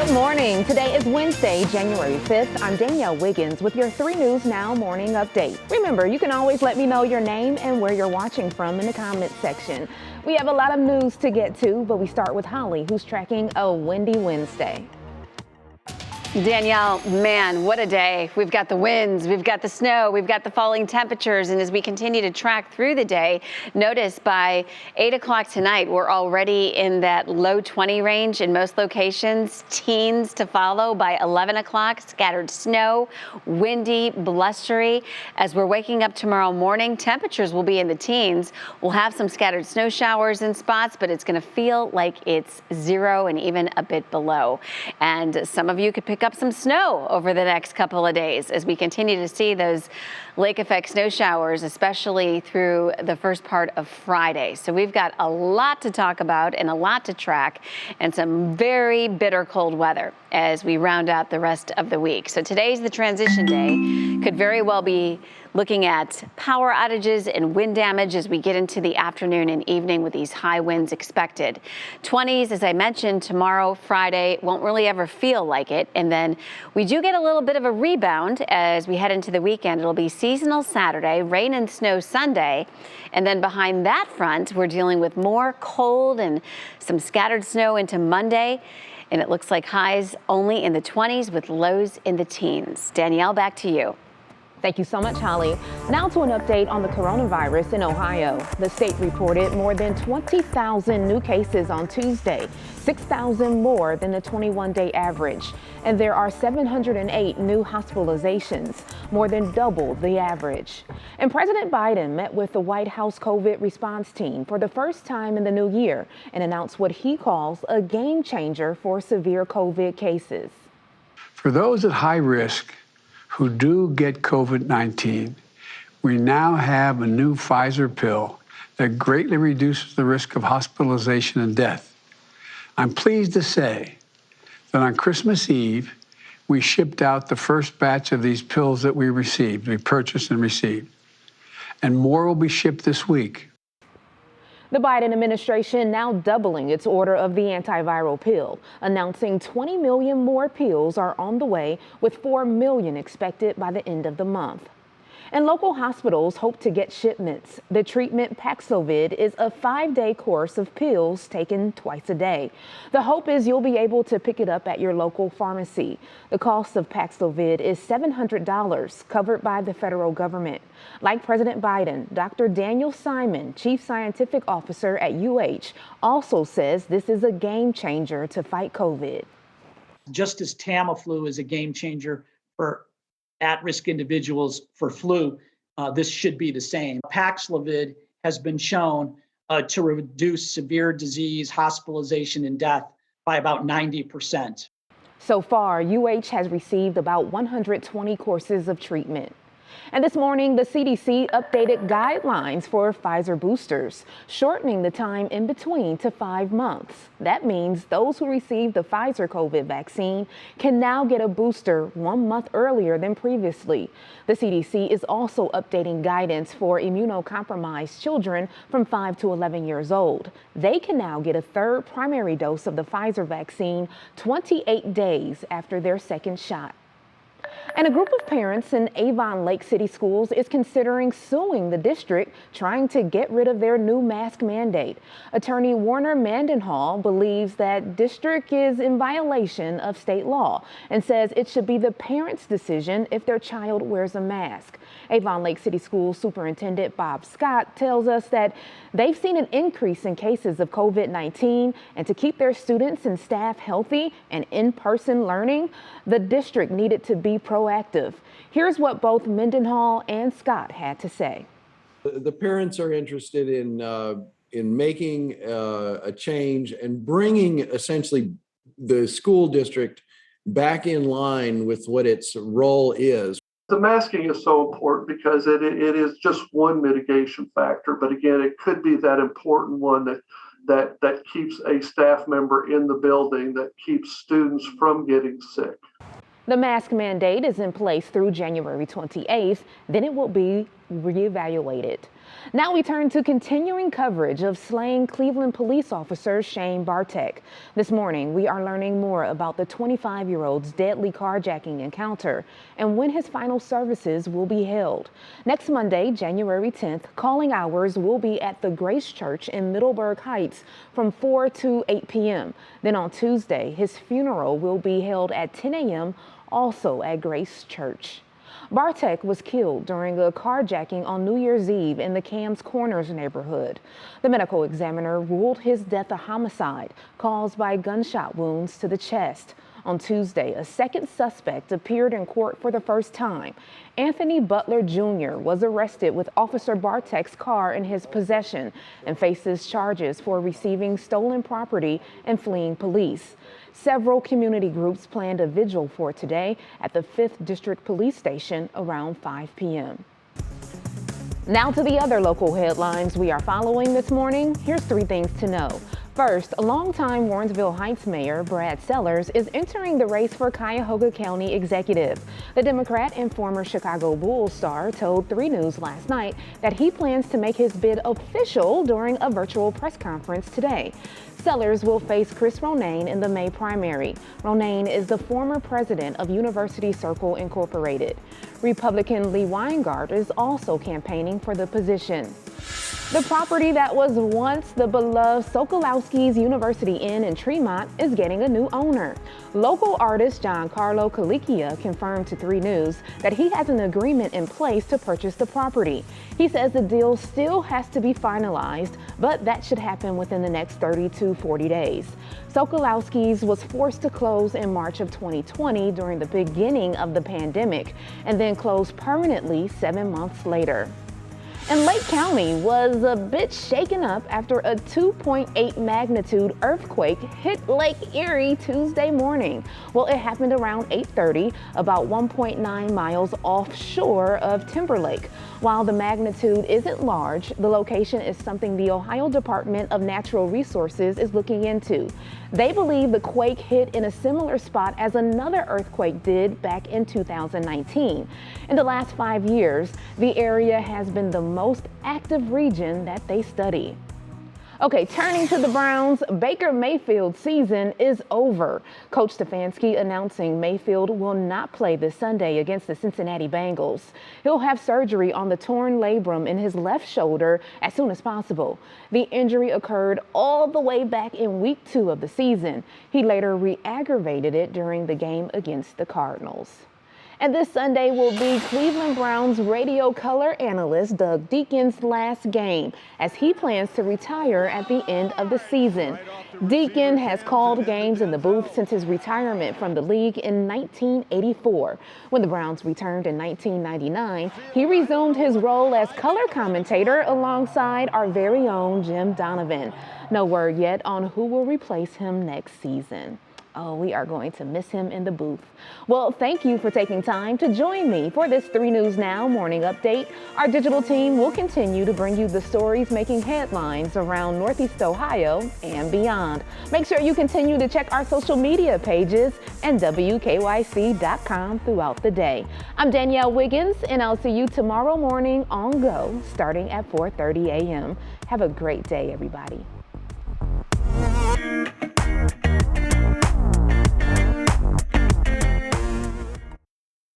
Good morning. Today is Wednesday, January 5th. I'm Danielle Wiggins with your 3 News Now morning update. Remember, you can always let me know your name and where you're watching from in the comments section. We have a lot of news to get to, but we start with Hollie, who's tracking a windy Wednesday. Danielle, man, what a day. We've got the winds, we've got the snow, we've got the falling temperatures. And as we continue to track through the day, notice by 8 o'clock tonight, we're already in that low 20 range in most locations, teens to follow by 11 o'clock, scattered snow, windy, blustery. As we're waking up tomorrow morning, temperatures will be in the teens. We'll have some scattered snow showers in spots, but it's going to feel like it's 0 and even a bit below. And some of you could pick up some snow over the next couple of days as we continue to see those lake effect snow showers, especially through the first part of Friday. So we've got a lot to talk about and a lot to track and some very bitter cold weather as we round out the rest of the week. So today's the transition day. Could very well be looking at power outages and wind damage as we get into the afternoon and evening with these high winds expected. 20s, as I mentioned, tomorrow, Friday, won't really ever feel like it. And then we do get a little bit of a rebound as we head into the weekend. It'll be seasonal Saturday, rain and snow Sunday. And then behind that front, we're dealing with more cold and some scattered snow into Monday. And it looks like highs only in the 20s with lows in the teens. Danielle, back to you. Thank you so much, Hollie. Now to an update on the coronavirus in Ohio. The state reported more than 20,000 new cases on Tuesday, 6,000 more than the 21-day average. And there are 708 new hospitalizations, more than double the average. And President Biden met with the White House COVID response team for the first time in the new year and announced what he calls a game changer for severe COVID cases. For those at high risk who do get COVID-19, we now have a new Pfizer pill that greatly reduces the risk of hospitalization and death. I'm pleased to say that on Christmas Eve, we shipped out the first batch of these pills that we purchased and received. And more will be shipped this week. The Biden administration now doubling its order of the antiviral pill, announcing 20 million more pills are on the way, with 4 million expected by the end of the month. And local hospitals hope to get shipments. The treatment Paxlovid is a 5-day course of pills taken twice a day. The hope is you'll be able to pick it up at your local pharmacy. The cost of Paxlovid is $700, covered by the federal government. Like President Biden, Dr. Daniel Simon, Chief Scientific Officer at UH, also says this is a game changer to fight COVID. Just as Tamiflu is a game changer for at-risk individuals for flu, this should be the same. Paxlovid has been shown to reduce severe disease, hospitalization, and death by about 90%. So far, UH has received about 120 courses of treatment. And this morning, the CDC updated guidelines for Pfizer boosters, shortening the time in between to 5 months. That means those who received the Pfizer COVID vaccine can now get a booster 1 month earlier than previously. The CDC is also updating guidance for immunocompromised children from 5 to 11 years old. They can now get a third primary dose of the Pfizer vaccine 28 days after their second shot. And a group of parents in Avon Lake City Schools is considering suing the district, trying to get rid of their new mask mandate. Attorney Warner Mendenhall believes that district is in violation of state law and says it should be the parents' decision if their child wears a mask. Avon Lake City Schools Superintendent Bob Scott tells us that they've seen an increase in cases of COVID-19, and to keep their students and staff healthy and in-person learning, the district needed to be proactive. Here's what both Mendenhall and Scott had to say. The parents are interested in making a change and bringing essentially the school district back in line with what its role is. The masking is so important because it is just one mitigation factor, but again, it could be that important one that keeps a staff member in the building, that keeps students from getting sick. The mask mandate is in place through January 28th. Then it will be reevaluated. Now we turn to continuing coverage of slain Cleveland police officer Shane Bartek. This morning, we are learning more about the 25-year-old's deadly carjacking encounter and when his final services will be held. Next Monday, January 10th, calling hours will be at the Grace Church in Middleburg Heights from 4 to 8 p.m. Then on Tuesday, his funeral will be held at 10 a.m. also at Grace Church. Bartek was killed during a carjacking on New Year's Eve in the Cam's Corners neighborhood. The medical examiner ruled his death a homicide caused by gunshot wounds to the chest. On Tuesday, a second suspect appeared in court for the first time. Anthony Butler Jr. was arrested with Officer Bartek's car in his possession and faces charges for receiving stolen property and fleeing police. Several community groups planned a vigil for today at the 5th District Police Station around 5 p.m. Now to the other local headlines we are following this morning. Here's 3 things to know. First, longtime Warrensville Heights Mayor Brad Sellers is entering the race for Cuyahoga County Executive. The Democrat and former Chicago Bulls star told 3 News last night that he plans to make his bid official during a virtual press conference today. Sellers will face Chris Ronayne in the May primary. Ronayne is the former president of University Circle Incorporated. Republican Lee Weingart is also campaigning for the position. The property that was once the beloved Sokolowski's University Inn in Tremont is getting a new owner. Local artist Giancarlo Calicia confirmed to 3 News that he has an agreement in place to purchase the property. He says the deal still has to be finalized, but that should happen within the next 30 to 40 days. Sokolowski's was forced to close in March of 2020 during the beginning of the pandemic and then closed permanently 7 months later. And Lake County was a bit shaken up after a 2.8 magnitude earthquake hit Lake Erie Tuesday morning. Well, it happened around 8:30, about 1.9 miles offshore of Timberlake. While the magnitude isn't large, the location is something the Ohio Department of Natural Resources is looking into. They believe the quake hit in a similar spot as another earthquake did back in 2019. In the last 5 years, the area has been the most active region that they study. Okay, turning to the Browns, Baker Mayfield's season is over. Coach Stefanski announcing Mayfield will not play this Sunday against the Cincinnati Bengals. He'll have surgery on the torn labrum in his left shoulder as soon as possible. The injury occurred all the way back in week 2 of the season. He later re-aggravated it during the game against the Cardinals. And this Sunday will be Cleveland Browns radio color analyst Doug Deacon's last game as he plans to retire at the end of the season. Deacon has called games in the booth since his retirement from the league in 1984. When the Browns returned in 1999, he resumed his role as color commentator alongside our very own Jim Donovan. No word yet on who will replace him next season. Oh, we are going to miss him in the booth. Well, thank you for taking time to join me for this 3 News Now morning update. Our digital team will continue to bring you the stories making headlines around Northeast Ohio and beyond. Make sure you continue to check our social media pages and WKYC.com throughout the day. I'm Danielle Wiggins, and I'll see you tomorrow morning on Go starting at 4:30 a.m. Have a great day, everybody.